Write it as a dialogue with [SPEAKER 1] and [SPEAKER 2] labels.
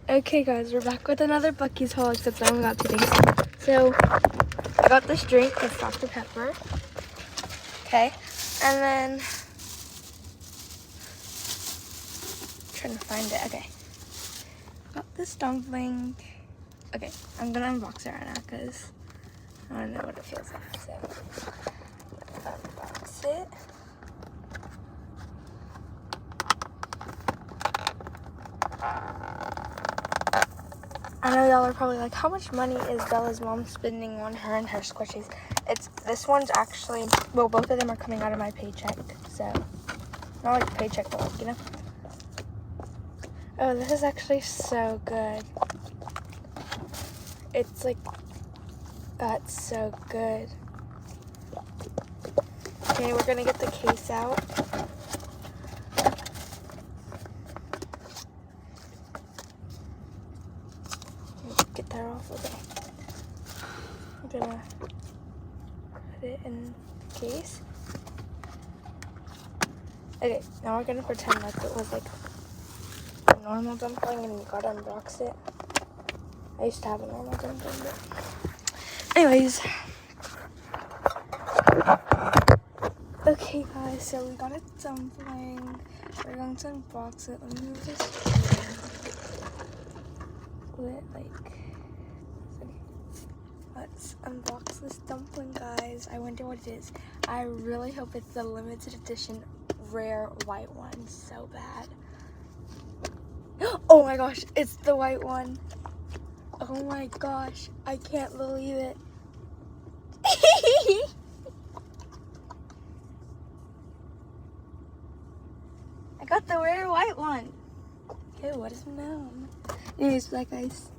[SPEAKER 1] Okay guys, we're back with another Buc-ee's haul, except I only got 2 things. So, I got this drink, it's Dr. Pepper. Okay, and then, trying to find it, okay. Got this dumpling. Okay, I'm gonna unbox it right now, because I don't know what it feels like, so. Unbox it. I know y'all are probably like, how much money is Bella's mom spending on her and her squishies? This one's actually, well, both of them are coming out of my paycheck, so, not like paycheck, but like, you know. Oh, this is actually so good. It's like, that's so good. Okay, we're gonna get the case out. Get that off, okay. I'm gonna put it in the case. Okay, now we're gonna pretend like it was like a normal dumpling and we gotta unbox it. I used to have a normal dumpling, but anyways. Okay guys, so we got a dumpling. We're going to unbox it. Let me move this let's unbox this dumpling, guys. I wonder what it is. I really hope it's the limited edition rare white one so bad. Oh my gosh, it's the white one. Oh my gosh, I can't believe it. I got the rare white one. Okay, what is now? Anyways, bye guys.